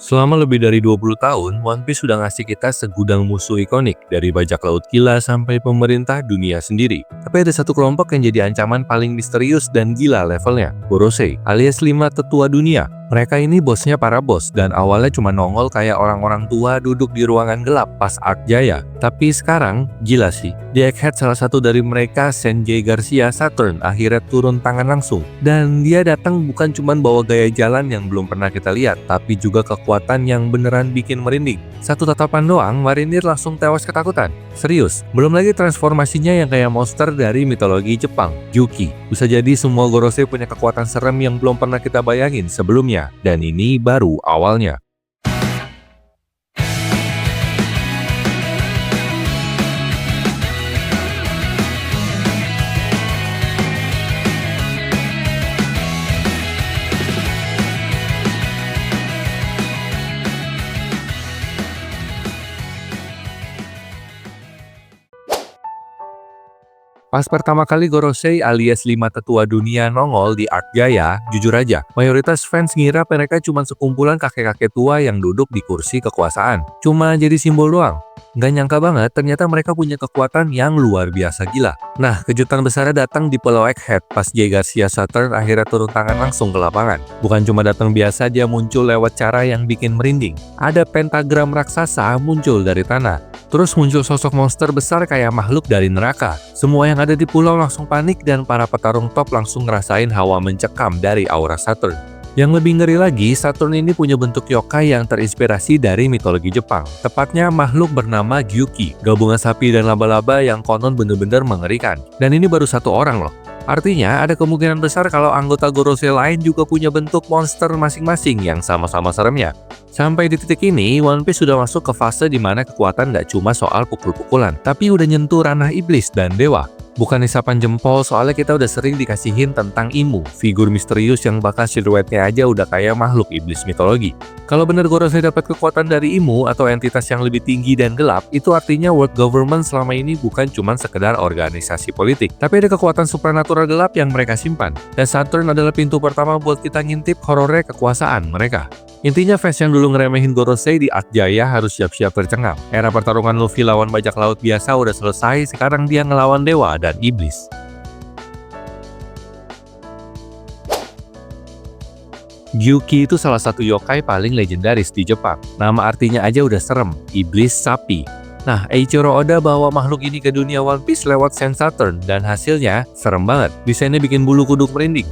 Selama lebih dari 20 tahun, One Piece sudah ngasih kita segudang musuh ikonik, dari bajak laut gila sampai pemerintah dunia sendiri. Tapi ada satu kelompok yang jadi ancaman paling misterius dan gila levelnya, Gorosei, alias 5 tetua dunia. Mereka ini bosnya para bos, dan awalnya cuma nongol kayak orang-orang tua duduk di ruangan gelap pas Arc Jaya. Tapi sekarang, gila sih, di Egghead salah satu dari mereka, Sanjay Garcia Saturn, akhirnya turun tangan langsung. Dan dia datang bukan cuma bawa gaya jalan yang belum pernah kita lihat, tapi juga kekuatan yang beneran bikin merinding. Satu tatapan doang, marinir langsung tewas ketakutan. Serius, belum lagi transformasinya yang kayak monster dari mitologi Jepang, Yuki. Bisa jadi semua Gorosei punya kekuatan serem yang belum pernah kita bayangin sebelumnya, dan ini baru awalnya. Pas pertama kali Gorosei alias 5 tetua dunia nongol di Arc Jaya, jujur aja, mayoritas fans ngira mereka cuma sekumpulan kakek-kakek tua yang duduk di kursi kekuasaan. Cuma jadi simbol doang. Nggak nyangka banget, ternyata mereka punya kekuatan yang luar biasa gila. Nah, kejutan besarnya datang di Pulau Egghead pas Jay Garcia Saturn akhirnya turun tangan langsung ke lapangan. Bukan cuma datang biasa, dia muncul lewat cara yang bikin merinding. Ada pentagram raksasa muncul dari tanah. Terus muncul sosok monster besar kayak makhluk dari neraka. Semua yang ada di pulau langsung panik dan para petarung top langsung ngerasain hawa mencekam dari aura Saturn. Yang lebih ngeri lagi, Saturn ini punya bentuk yokai yang terinspirasi dari mitologi Jepang. Tepatnya makhluk bernama Gyuki, gabungan sapi dan laba-laba yang konon bener-bener mengerikan. Dan ini baru satu orang loh. Artinya, ada kemungkinan besar kalau anggota Gorosei lain juga punya bentuk monster masing-masing yang sama-sama seremnya. Sampai di titik ini, One Piece sudah masuk ke fase di mana kekuatan nggak cuma soal pukul-pukulan, tapi udah nyentuh ranah iblis dan dewa. Bukan isapan jempol, soalnya kita udah sering dikasihin tentang Imu, figur misterius yang bahkan siluetnya aja udah kayak makhluk iblis mitologi. Kalau bener Gorosei dapat kekuatan dari Imu atau entitas yang lebih tinggi dan gelap, itu artinya world government selama ini bukan cuma sekedar organisasi politik, tapi ada kekuatan supernatural gelap yang mereka simpan. Dan Saturn adalah pintu pertama buat kita ngintip horornya kekuasaan mereka. Intinya fans yang dulu ngeremehin Gorosei di Arc Jaya harus siap-siap tercengang. Era pertarungan Luffy lawan bajak laut biasa udah selesai, sekarang dia ngelawan dewa dan iblis. Gyuki itu salah satu yokai paling legendaris di Jepang. Nama artinya aja udah serem, iblis sapi. Nah, Eiichiro Oda bawa makhluk ini ke dunia One Piece lewat Sen Saturn, dan hasilnya serem banget. Desainnya bikin bulu kuduk merinding.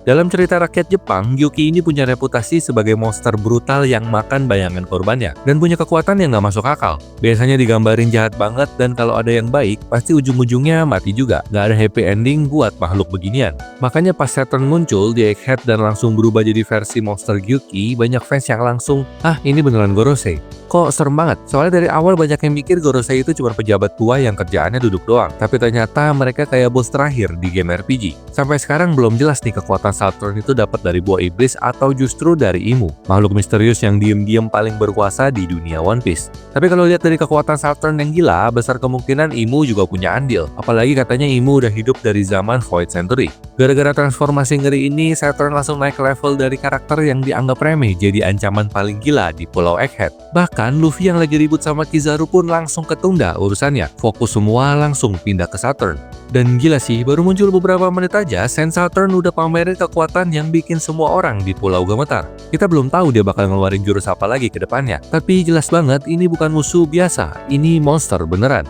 Dalam cerita rakyat Jepang, Gyuki ini punya reputasi sebagai monster brutal yang makan bayangan korbannya, dan punya kekuatan yang gak masuk akal. Biasanya digambarin jahat banget, dan kalau ada yang baik, pasti ujung-ujungnya mati juga. Gak ada happy ending buat makhluk beginian. Makanya pas Saturn muncul di Egghead dan langsung berubah jadi versi monster Gyuki, banyak fans yang langsung, ini beneran Gorosei. Kok serem banget? Soalnya dari awal banyak yang mikir Gorosei itu cuma pejabat tua yang kerjaannya duduk doang. Tapi ternyata mereka kayak bos terakhir di game RPG. Sampai sekarang belum jelas nih kekuatan Saturn itu dapat dari buah iblis atau justru dari Imu, makhluk misterius yang diem-diem paling berkuasa di dunia One Piece. Tapi kalau lihat dari kekuatan Saturn yang gila, besar kemungkinan Imu juga punya andil. Apalagi katanya Imu udah hidup dari zaman Void Century. Gara-gara transformasi ngeri ini, Saturn langsung naik level dari karakter yang dianggap remeh jadi ancaman paling gila di Pulau Egghead. Bahkan Luffy yang lagi ribut sama Kizaru pun langsung ketunda urusannya. Fokus semua langsung pindah ke Saturn. Dan gila sih, baru muncul beberapa menit aja, Sen Saturn udah pamerin kekuatan yang bikin semua orang di pulau gemetar. Kita belum tahu dia bakal ngeluarin jurus apa lagi ke depannya. Tapi jelas banget ini bukan musuh biasa, ini monster beneran.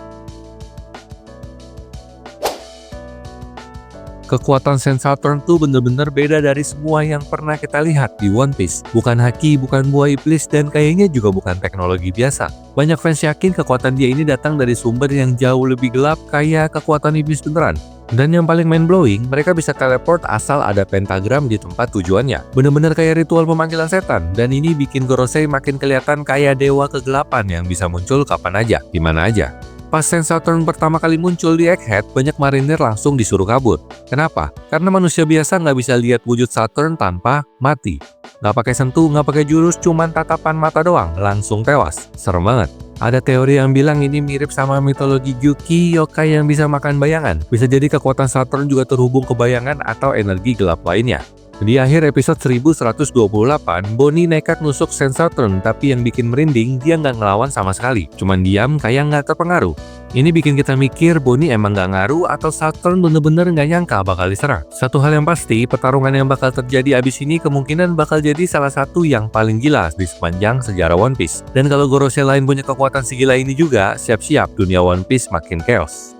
Kekuatan Sen Saturn tuh bener-bener beda dari semua yang pernah kita lihat di One Piece. Bukan haki, bukan buah iblis, dan kayaknya juga bukan teknologi biasa. Banyak fans yakin kekuatan dia ini datang dari sumber yang jauh lebih gelap kayak kekuatan iblis beneran. Dan yang paling mind-blowing, mereka bisa teleport asal ada pentagram di tempat tujuannya. Bener-bener kayak ritual pemanggilan setan, dan ini bikin Gorosei makin kelihatan kayak dewa kegelapan yang bisa muncul kapan aja, dimana aja. Pas Sen Saturn pertama kali muncul di Egghead, banyak marinir langsung disuruh kabur. Kenapa? Karena manusia biasa nggak bisa lihat wujud Saturn tanpa mati. Nggak pakai sentuh, nggak pakai jurus, cuman tatapan mata doang, langsung tewas. Serem banget. Ada teori yang bilang ini mirip sama mitologi Gyuki, yokai yang bisa makan bayangan. Bisa jadi kekuatan Saturn juga terhubung ke bayangan atau energi gelap lainnya. Di akhir episode 1128, Bonnie nekat nusuk Saint Saturn, tapi yang bikin merinding, dia nggak ngelawan sama sekali. Cuman diam kayak nggak terpengaruh. Ini bikin kita mikir Bonnie emang nggak ngaruh atau Saturn bener-bener nggak nyangka bakal diserang. Satu hal yang pasti, pertarungan yang bakal terjadi abis ini kemungkinan bakal jadi salah satu yang paling gila di sepanjang sejarah One Piece. Dan kalau Gorosei lain punya kekuatan segila ini juga, siap-siap dunia One Piece makin chaos.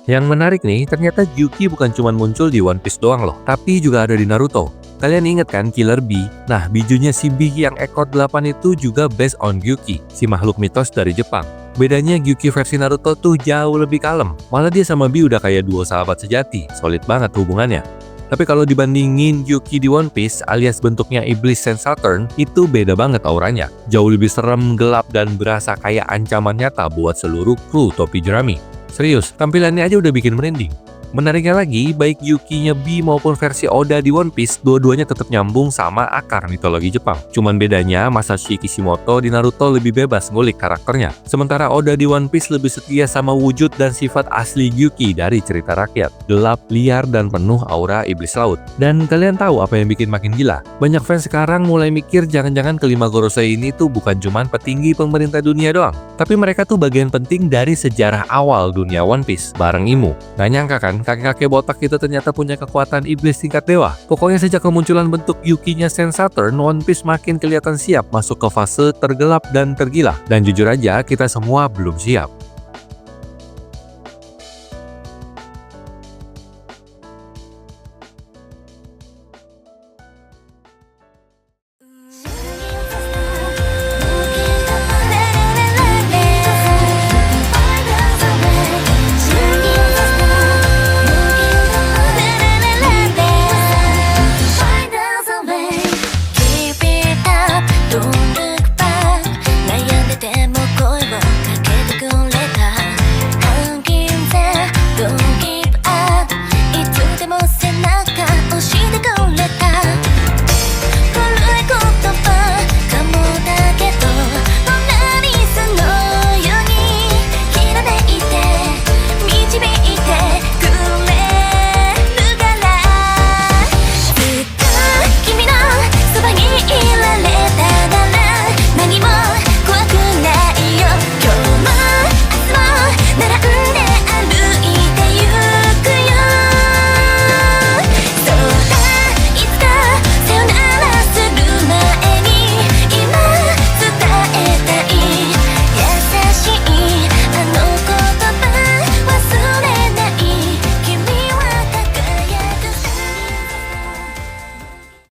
Yang menarik nih, ternyata Gyuki bukan cuma muncul di One Piece doang loh, tapi juga ada di Naruto. Kalian inget kan Killer Bee? Nah, bijunya si Bee yang ekor 8 itu juga based on Gyuki, si makhluk mitos dari Jepang. Bedanya Gyuki versi Naruto tuh jauh lebih kalem. Malah dia sama Bee udah kayak duo sahabat sejati, solid banget hubungannya. Tapi kalau dibandingin Gyuki di One Piece alias bentuknya iblis Saint Saturn, itu beda banget auranya. Jauh lebih serem, gelap, dan berasa kayak ancaman nyata buat seluruh kru topi jerami. Serius, tampilannya aja udah bikin merinding. Menariknya lagi, baik Yuki-nya Bee maupun versi Oda di One Piece, dua-duanya tetap nyambung sama akar mitologi Jepang. Cuman bedanya, Masashi Kishimoto di Naruto lebih bebas ngulik karakternya. Sementara Oda di One Piece lebih setia sama wujud dan sifat asli Gyuki dari cerita rakyat. Gelap, liar, dan penuh aura iblis laut. Dan kalian tahu apa yang bikin makin gila? Banyak fans sekarang mulai mikir jangan-jangan kelima Gorosei ini tuh bukan cuman petinggi pemerintah dunia doang. Tapi mereka tuh bagian penting dari sejarah awal dunia One Piece, bareng Imu. Gak nyangka kan? Kakek-kakek botak itu ternyata punya kekuatan iblis tingkat dewa. Pokoknya sejak kemunculan bentuk Yuki-nya Saint Saturn, One Piece makin kelihatan siap masuk ke fase tergelap dan tergila. Dan jujur aja, kita semua belum siap.